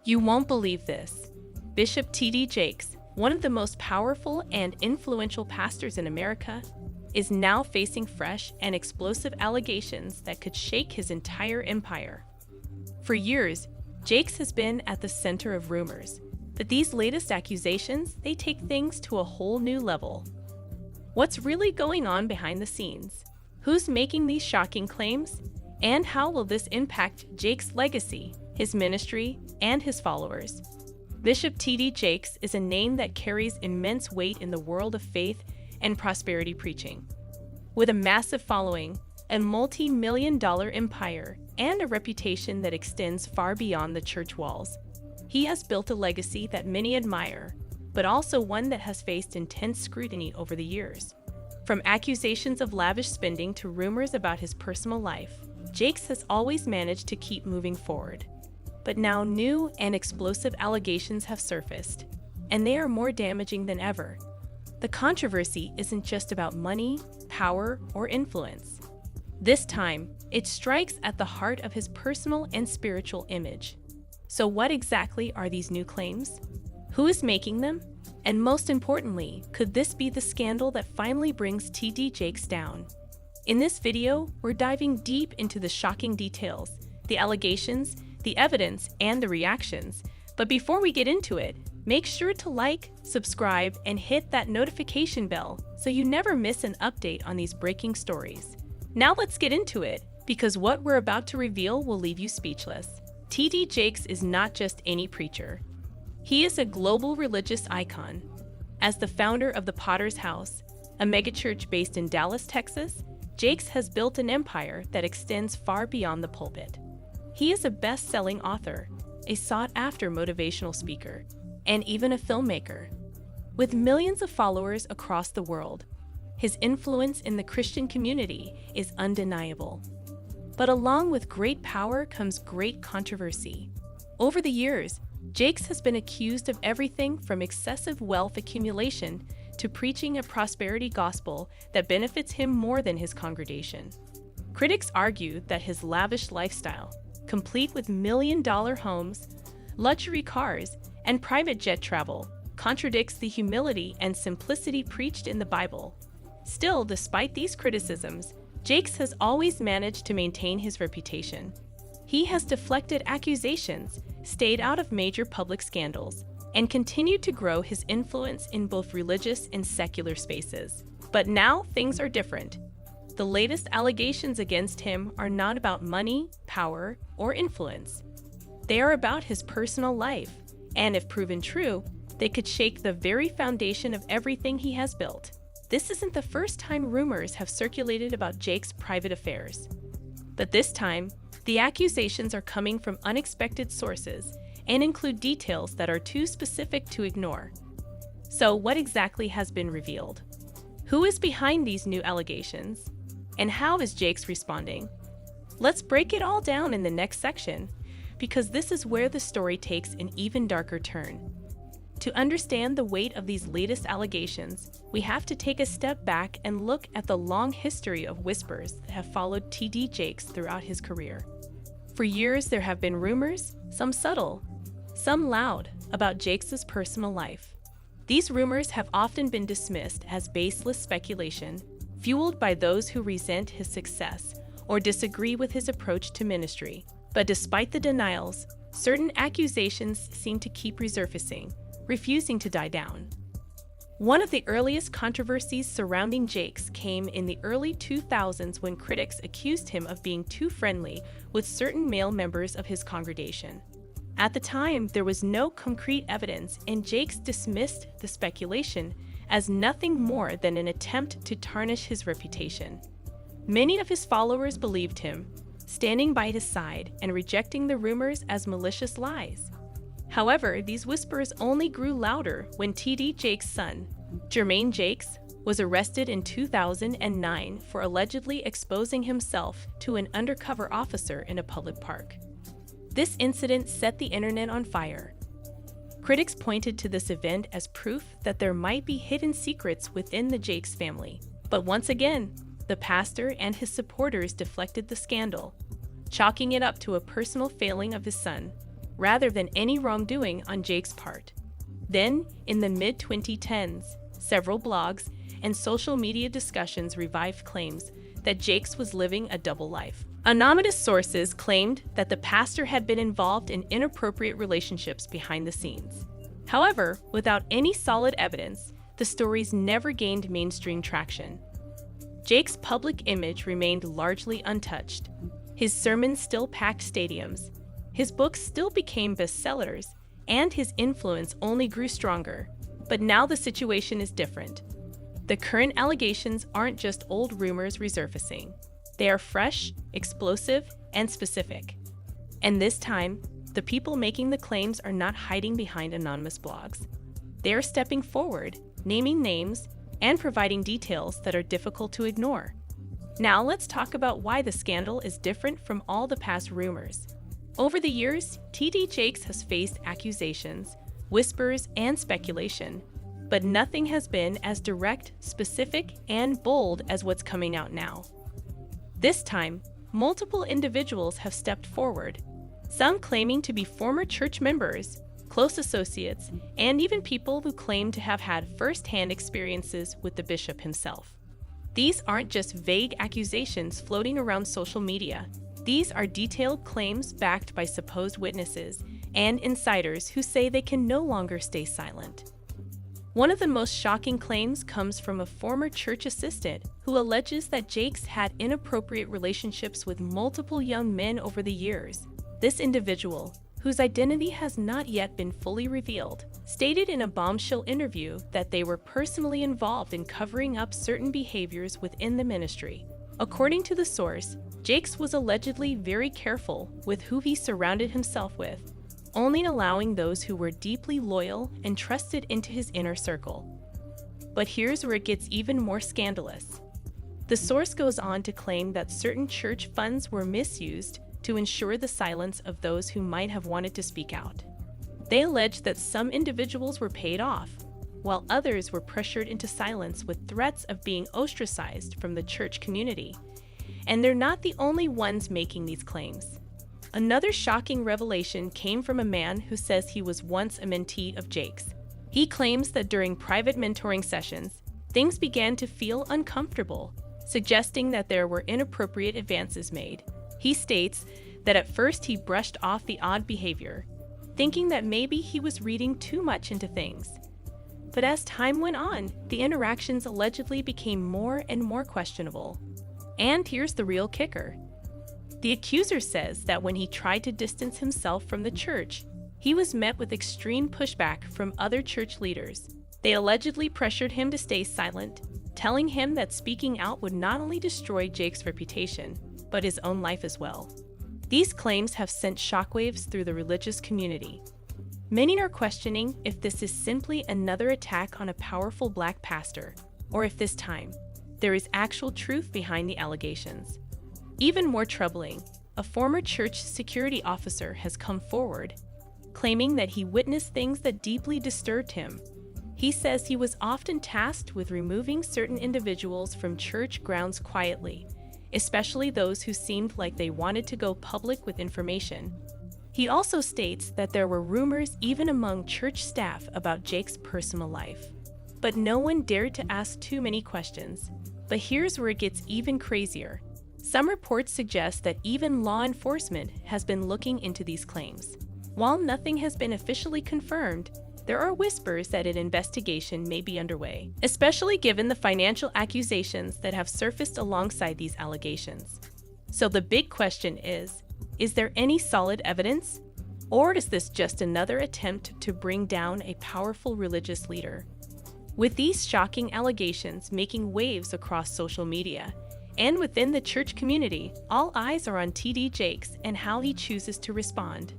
You won't believe this. Bishop T.D. Jakes, one of the most powerful and influential pastors in America, is now facing fresh and explosive allegations that could shake his entire empire. For years, Jakes has been at the center of rumors, but these latest accusations, they take things to a whole new level. What's really going on behind the scenes? Who's making these shocking claims? And how will this impact Jakes' legacy, his ministry, and his followers? Bishop T.D. Jakes is a name that carries immense weight in the world of faith and prosperity preaching. With a massive following, a multi-million-dollar empire, and a reputation that extends far beyond the church walls, he has built a legacy that many admire, but also one that has faced intense scrutiny over the years. From accusations of lavish spending to rumors about his personal life, Jakes has always managed to keep moving forward. But now new and explosive allegations have surfaced, and they are more damaging than ever. The controversy isn't just about money, power, or influence. This time, it strikes at the heart of his personal and spiritual image. So what exactly are these new claims? Who is making them? And most importantly, could this be the scandal that finally brings T.D. Jakes down? In this video, we're diving deep into the shocking details, the allegations, the evidence, and the reactions. But before we get into it, make sure to like, subscribe, and hit that notification bell so you never miss an update on these breaking stories. Now let's get into it, because what we're about to reveal will leave you speechless. T.D. Jakes is not just any preacher. He is a global religious icon. As the founder of the Potter's House, a megachurch based in Dallas, Texas, Jakes has built an empire that extends far beyond the pulpit. He is a best-selling author, a sought-after motivational speaker, and even a filmmaker. With millions of followers across the world, his influence in the Christian community is undeniable. But along with great power comes great controversy. Over the years, Jakes has been accused of everything from excessive wealth accumulation to preaching a prosperity gospel that benefits him more than his congregation. Critics argue that his lavish lifestyle, complete with million-dollar homes, luxury cars, and private jet travel, contradicts the humility and simplicity preached in the Bible. Still, despite these criticisms, Jakes has always managed to maintain his reputation. He has deflected accusations, stayed out of major public scandals, and continued to grow his influence in both religious and secular spaces. But now things are different. The latest allegations against him are not about money, power, or influence. They are about his personal life, and if proven true, they could shake the very foundation of everything he has built. This isn't the first time rumors have circulated about Jakes' private affairs. But this time, the accusations are coming from unexpected sources and include details that are too specific to ignore. So what exactly has been revealed? Who is behind these new allegations? And how is Jakes responding? Let's break it all down in the next section, because this is where the story takes an even darker turn. To understand the weight of these latest allegations, we have to take a step back and look at the long history of whispers that have followed T.D. Jakes throughout his career. For years, there have been rumors, some subtle, some loud, about Jakes' personal life. These rumors have often been dismissed as baseless speculation, fueled by those who resent his success or disagree with his approach to ministry. But despite the denials, certain accusations seem to keep resurfacing, refusing to die down. One of the earliest controversies surrounding Jakes came in the early 2000s when critics accused him of being too friendly with certain male members of his congregation. At the time, there was no concrete evidence, and Jakes dismissed the speculation as nothing more than an attempt to tarnish his reputation. Many of his followers believed him, standing by his side and rejecting the rumors as malicious lies. However, these whispers only grew louder when T.D. Jakes' son, Jermaine Jakes, was arrested in 2009 for allegedly exposing himself to an undercover officer in a public park. This incident set the internet on fire. Critics pointed to this event as proof that there might be hidden secrets within the Jakes family. But once again, the pastor and his supporters deflected the scandal, chalking it up to a personal failing of his son. rather than any wrongdoing on Jake's part. Then, in the mid-2010s, several blogs and social media discussions revived claims that Jakes was living a double life. Anonymous sources claimed that the pastor had been involved in inappropriate relationships behind the scenes. However, without any solid evidence, the stories never gained mainstream traction. Jake's public image remained largely untouched. His sermons still packed stadiums, his books still became bestsellers, and his influence only grew stronger. But now the situation is different. The current allegations aren't just old rumors resurfacing. They are fresh, explosive, and specific. And this time, the people making the claims are not hiding behind anonymous blogs. They are stepping forward, naming names, and providing details that are difficult to ignore. Now let's talk about why the scandal is different from all the past rumors. Over the years, T.D. Jakes has faced accusations, whispers, and speculation, but nothing has been as direct, specific, and bold as what's coming out now. This time, multiple individuals have stepped forward, some claiming to be former church members, close associates, and even people who claim to have had first-hand experiences with the bishop himself. These aren't just vague accusations floating around social media. These are detailed claims backed by supposed witnesses and insiders who say they can no longer stay silent. One of the most shocking claims comes from a former church assistant who alleges that Jakes had inappropriate relationships with multiple young men over the years. This individual, whose identity has not yet been fully revealed, stated in a bombshell interview that they were personally involved in covering up certain behaviors within the ministry. According to the source, Jakes was allegedly very careful with who he surrounded himself with, only allowing those who were deeply loyal and trusted into his inner circle. But here's where it gets even more scandalous. The source goes on to claim that certain church funds were misused to ensure the silence of those who might have wanted to speak out. They allege that some individuals were paid off, while others were pressured into silence with threats of being ostracized from the church community. And they're not the only ones making these claims. Another shocking revelation came from a man who says he was once a mentee of Jakes. He claims that during private mentoring sessions, things began to feel uncomfortable, suggesting that there were inappropriate advances made. He states that at first he brushed off the odd behavior, thinking that maybe he was reading too much into things. But as time went on, the interactions allegedly became more and more questionable. And here's the real kicker. The accuser says that when he tried to distance himself from the church, he was met with extreme pushback from other church leaders. They allegedly pressured him to stay silent, telling him that speaking out would not only destroy Jake's reputation, but his own life as well. These claims have sent shockwaves through the religious community. Many are questioning if this is simply another attack on a powerful black pastor, or if this time, there is actual truth behind the allegations. Even more troubling, a former church security officer has come forward, claiming that he witnessed things that deeply disturbed him. He says he was often tasked with removing certain individuals from church grounds quietly, especially those who seemed like they wanted to go public with information. He also states that there were rumors even among church staff about Jake's personal life. But no one dared to ask too many questions. But here's where it gets even crazier. Some reports suggest that even law enforcement has been looking into these claims. While nothing has been officially confirmed, there are whispers that an investigation may be underway, especially given the financial accusations that have surfaced alongside these allegations. So the big question is there any solid evidence? Or is this just another attempt to bring down a powerful religious leader? With these shocking allegations making waves across social media, and within the church community, all eyes are on T.D. Jakes and how he chooses to respond.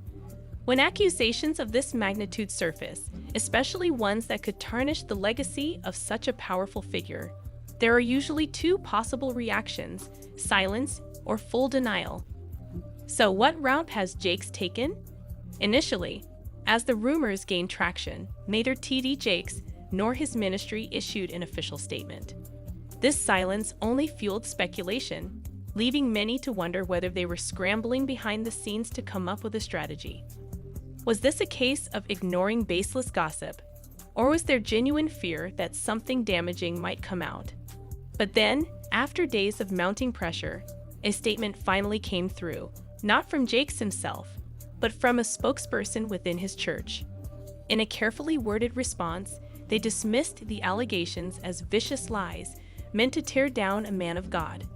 When accusations of this magnitude surface, especially ones that could tarnish the legacy of such a powerful figure, there are usually two possible reactions: silence or full denial. So what route has Jakes taken? Initially, as the rumors gained traction, neither T.D. Jakes nor his ministry issued an official statement. This silence only fueled speculation, leaving many to wonder whether they were scrambling behind the scenes to come up with a strategy. Was this a case of ignoring baseless gossip, or was there genuine fear that something damaging might come out? But then, after days of mounting pressure, a statement finally came through, not from Jakes himself, but from a spokesperson within his church. In a carefully worded response, they dismissed the allegations as vicious lies meant to tear down a man of God.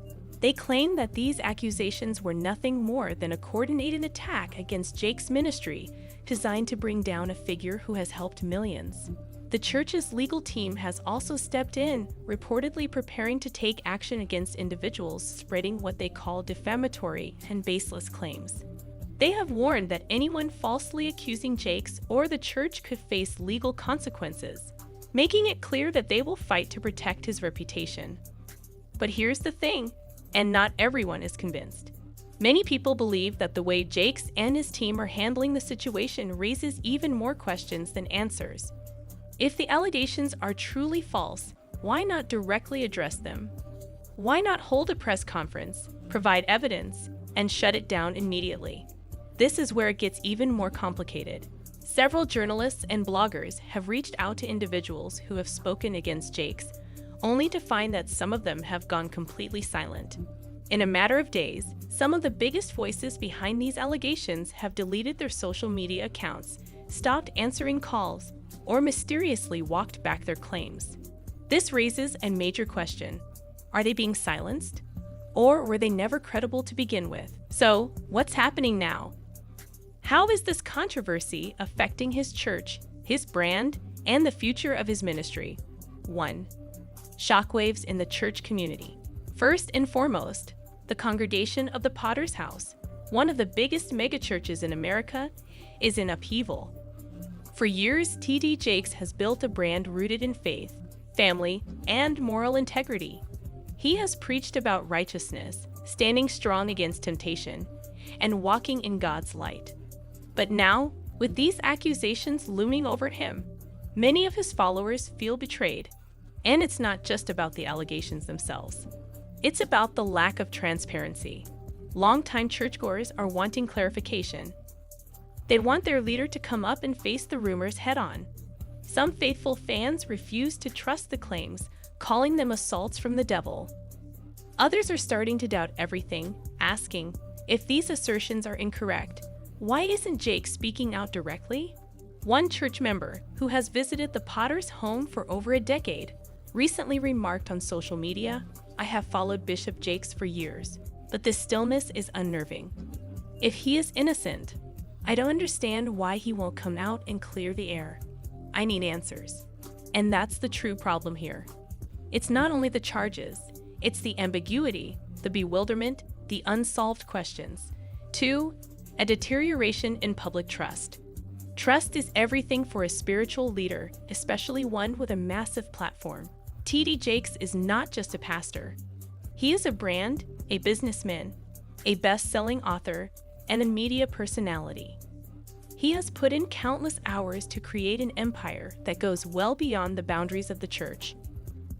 They claimed that these accusations were nothing more than a coordinated attack against Jakes' ministry designed to bring down a figure who has helped millions. The church's legal team has also stepped in, reportedly preparing to take action against individuals spreading what they call defamatory and baseless claims. They have warned that anyone falsely accusing Jakes or the church could face legal consequences, making it clear that they will fight to protect his reputation. But here's the thing, and not everyone is convinced. Many people believe that the way Jakes and his team are handling the situation raises even more questions than answers. If the allegations are truly false, why not directly address them? Why not hold a press conference, provide evidence, and shut it down immediately? This is where it gets even more complicated. Several journalists and bloggers have reached out to individuals who have spoken against Jakes, only to find that some of them have gone completely silent. In a matter of days, some of the biggest voices behind these allegations have deleted their social media accounts, stopped answering calls, or mysteriously walked back their claims. This raises a major question. Are they being silenced? Or were they never credible to begin with? So, what's happening now? How is this controversy affecting his church, his brand, and the future of his ministry? 1. Shockwaves in the church community. First and foremost, the congregation of the Potter's House, one of the biggest megachurches in America, is in upheaval. For years, T.D. Jakes has built a brand rooted in faith, family, and moral integrity. He has preached about righteousness, standing strong against temptation, and walking in God's light. But now, with these accusations looming over him, many of his followers feel betrayed. And it's not just about the allegations themselves. It's about the lack of transparency. Longtime churchgoers are wanting clarification. They want their leader to come up and face the rumors head-on. Some faithful fans refuse to trust the claims, calling them assaults from the devil. Others are starting to doubt everything, asking, if these assertions are incorrect, why isn't Jake speaking out directly? One church member, who has visited the Potter's home for over a decade, recently remarked on social media, "I have followed Bishop Jakes for years, but this stillness is unnerving. If he is innocent, I don't understand why he won't come out and clear the air. I need answers." And that's the true problem here. It's not only the charges, it's the ambiguity, the bewilderment, the unsolved questions. 2. A deterioration in public trust. Trust is everything for a spiritual leader, especially one with a massive platform. T.D. Jakes is not just a pastor. He is a brand, a businessman, a best-selling author, and a media personality. He has put in countless hours to create an empire that goes well beyond the boundaries of the church.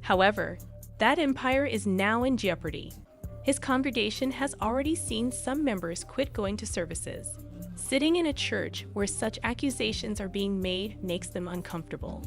However, that empire is now in jeopardy. His congregation has already seen some members quit going to services. Sitting in a church where such accusations are being made makes them uncomfortable.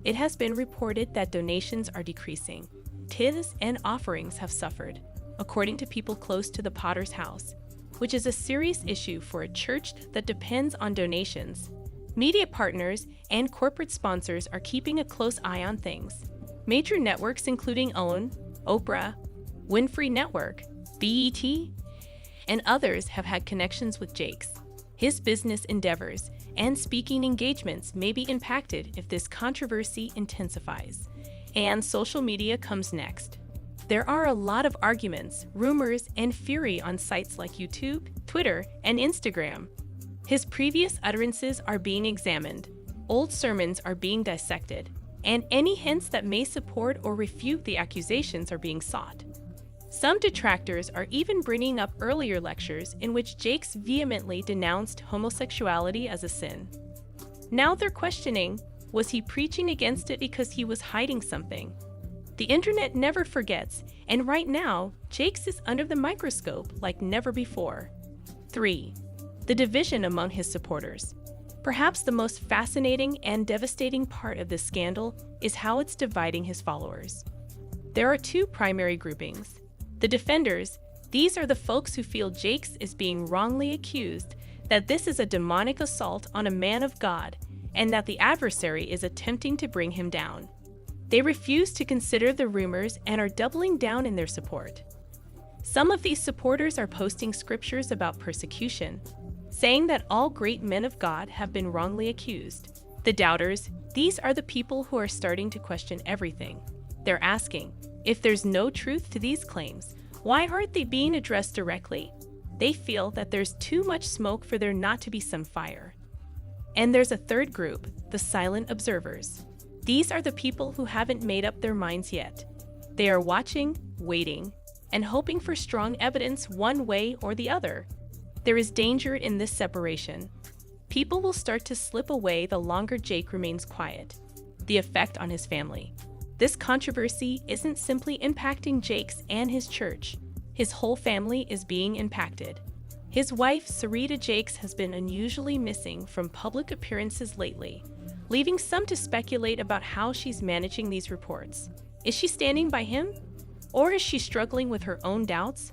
It has been reported that donations are decreasing. Tithes and offerings have suffered, according to people close to the Potter's House, which is a serious issue for a church that depends on donations. Media partners and corporate sponsors are keeping a close eye on things. Major networks including OWN, Oprah, Winfrey Network, BET, and others have had connections with Jakes. His business endeavors and speaking engagements may be impacted if this controversy intensifies. And social media comes next. There are a lot of arguments, rumors, and fury on sites like YouTube, Twitter, and Instagram. His previous utterances are being examined, old sermons are being dissected, and any hints that may support or refute the accusations are being sought. Some detractors are even bringing up earlier lectures in which Jakes vehemently denounced homosexuality as a sin. Now they're questioning, was he preaching against it because he was hiding something? The internet never forgets, and right now, Jakes is under the microscope like never before. 3. The division among his supporters. Perhaps the most fascinating and devastating part of this scandal is how it's dividing his followers. There are two primary groupings. The defenders, these are the folks who feel Jakes is being wrongly accused, that this is a demonic assault on a man of God, and that the adversary is attempting to bring him down. They refuse to consider the rumors and are doubling down in their support. Some of these supporters are posting scriptures about persecution, saying that all great men of God have been wrongly accused. The doubters, these are the people who are starting to question everything. They're asking, if there's no truth to these claims, why aren't they being addressed directly? They feel that there's too much smoke for there not to be some fire. And there's a third group, the silent observers. These are the people who haven't made up their minds yet. They are watching, waiting, and hoping for strong evidence one way or the other. There is danger in this separation. People will start to slip away the longer Jake remains quiet. The effect on his family. This controversy isn't simply impacting Jakes and his church. His whole family is being impacted. His wife, Sarita Jakes, has been unusually missing from public appearances lately, leaving some to speculate about how she's managing these reports. Is she standing by him? Or is she struggling with her own doubts?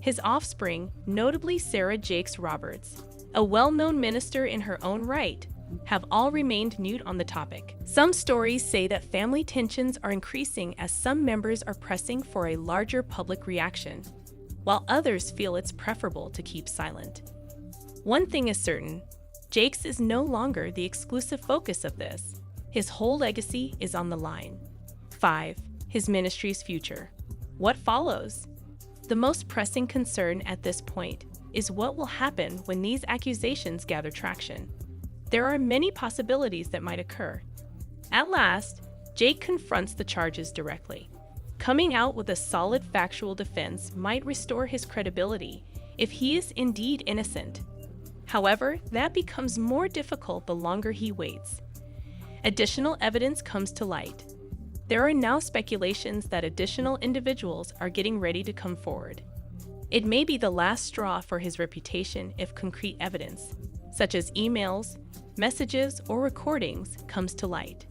His offspring, notably Sarah Jakes Roberts, a well-known minister in her own right, have all remained mute on the topic. Some stories say that family tensions are increasing as some members are pressing for a larger public reaction, while others feel it's preferable to keep silent. One thing is certain, Jakes is no longer the exclusive focus of this. His whole legacy is on the line. 5. His ministry's future. What follows? The most pressing concern at this point is what will happen when these accusations gather traction. There are many possibilities that might occur. At last, Jake confronts the charges directly. Coming out with a solid factual defense might restore his credibility if he is indeed innocent. However, that becomes more difficult the longer he waits. Additional evidence comes to light. There are now speculations that additional individuals are getting ready to come forward. It may be the last straw for his reputation if concrete evidence, such as emails, messages, or recordings, comes to light.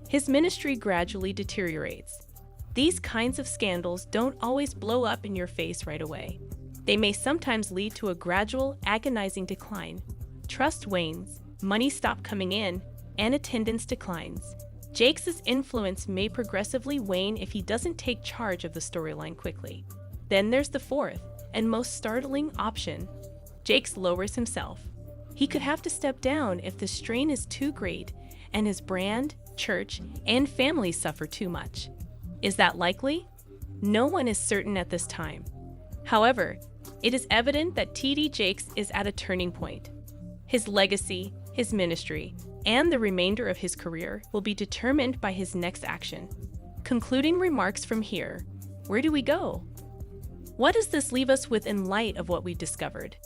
His ministry gradually deteriorates. These kinds of scandals don't always blow up in your face right away. They may sometimes lead to a gradual, agonizing decline. Trust wanes, money stops coming in, and attendance declines. Jakes' influence may progressively wane if he doesn't take charge of the storyline quickly. Then there's the fourth, and most startling option. Jakes lowers himself. He could have to step down if the strain is too great and his brand, church, and family suffer too much. Is that likely? No one is certain at this time. However, it is evident that T.D. Jakes is at a turning point. His legacy, his ministry, and the remainder of his career will be determined by his next action. Concluding remarks from here, where do we go? What does this leave us with in light of what we've discovered?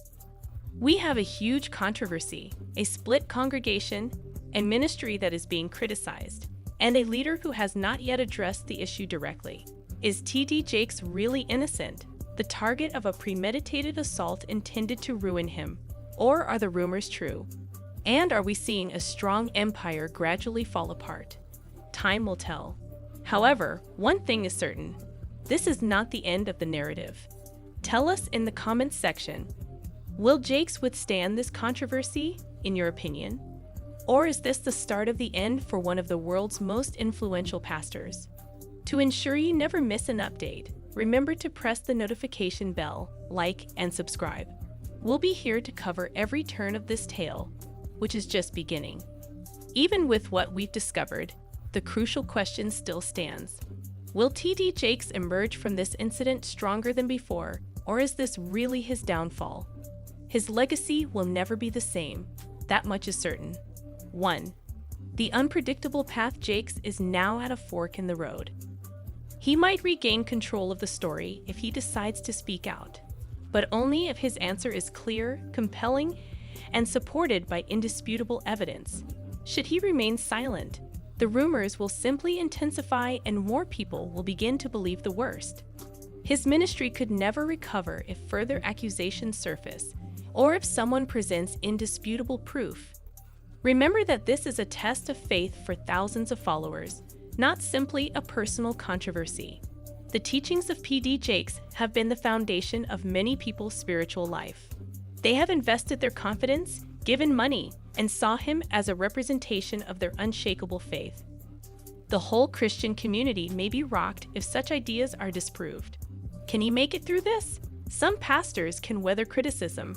We have a huge controversy, a split congregation, a ministry that is being criticized, and a leader who has not yet addressed the issue directly. Is T.D. Jakes really innocent, the target of a premeditated assault intended to ruin him? Or are the rumors true? And are we seeing a strong empire gradually fall apart? Time will tell. However, one thing is certain. This is not the end of the narrative. Tell us in the comments section, will Jakes withstand this controversy, in your opinion? Or is this the start of the end for one of the world's most influential pastors? To ensure you never miss an update, remember to press the notification bell, like, and subscribe. We'll be here to cover every turn of this tale, which is just beginning. Even with what we've discovered, the crucial question still stands. Will T.D. Jakes emerge from this incident stronger than before, or is this really his downfall? His legacy will never be the same, that much is certain. 1. The unpredictable path Jakes is now at a fork in the road. He might regain control of the story if he decides to speak out, but only if his answer is clear, compelling, and supported by indisputable evidence. Should he remain silent, the rumors will simply intensify and more people will begin to believe the worst. His ministry could never recover if further accusations surface, or if someone presents indisputable proof. Remember that this is a test of faith for thousands of followers, not simply a personal controversy. The teachings of P.D. Jakes have been the foundation of many people's spiritual life. They have invested their confidence, given money, and saw him as a representation of their unshakable faith. The whole Christian community may be rocked if such ideas are disproved. Can he make it through this? Some pastors can weather criticism,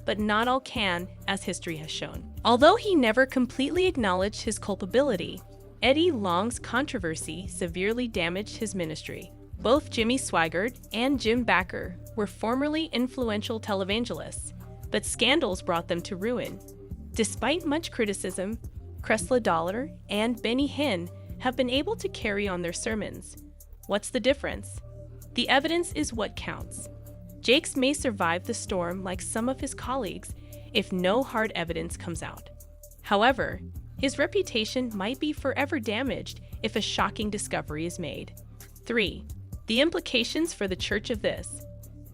but not all can, as history has shown. Although he never completely acknowledged his culpability, Eddie Long's controversy severely damaged his ministry. Both Jimmy Swaggart and Jim Bakker were formerly influential televangelists, but scandals brought them to ruin. Despite much criticism, Cressla Dollar and Benny Hinn have been able to carry on their sermons. What's the difference? The evidence is what counts. Jakes may survive the storm like some of his colleagues if no hard evidence comes out. However, his reputation might be forever damaged if a shocking discovery is made. 3. The implications for the church of this.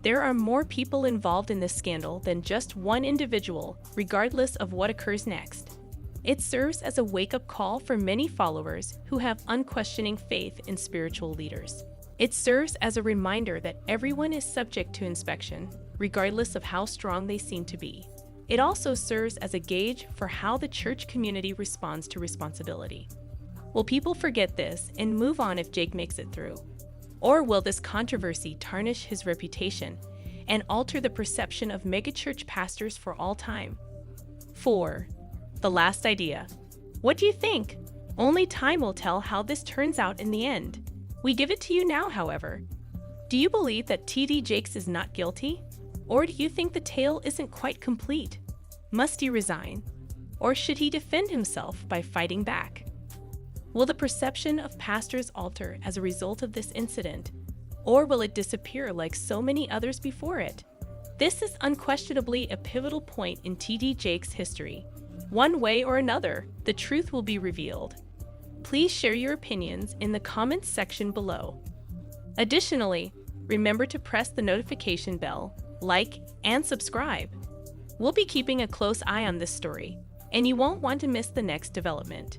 There are more people involved in this scandal than just one individual, regardless of what occurs next. It serves as a wake-up call for many followers who have unquestioning faith in spiritual leaders. It serves as a reminder that everyone is subject to inspection, regardless of how strong they seem to be. It also serves as a gauge for how the church community responds to responsibility. Will people forget this and move on if Jake makes it through? Or will this controversy tarnish his reputation and alter the perception of megachurch pastors for all time? 4. The last idea. What do you think? Only time will tell how this turns out in the end. We give it to you now, however. Do you believe that T.D. Jakes is not guilty? Or do you think the tale isn't quite complete? Must he resign? Or should he defend himself by fighting back? Will the perception of pastors alter as a result of this incident? Or will it disappear like so many others before it? This is unquestionably a pivotal point in T.D. Jakes' history. One way or another, the truth will be revealed. Please share your opinions in the comments section below. Additionally, remember to press the notification bell, like, and subscribe. We'll be keeping a close eye on this story, and you won't want to miss the next development.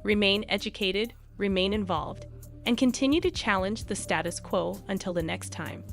Remain educated, remain involved, and continue to challenge the status quo until the next time.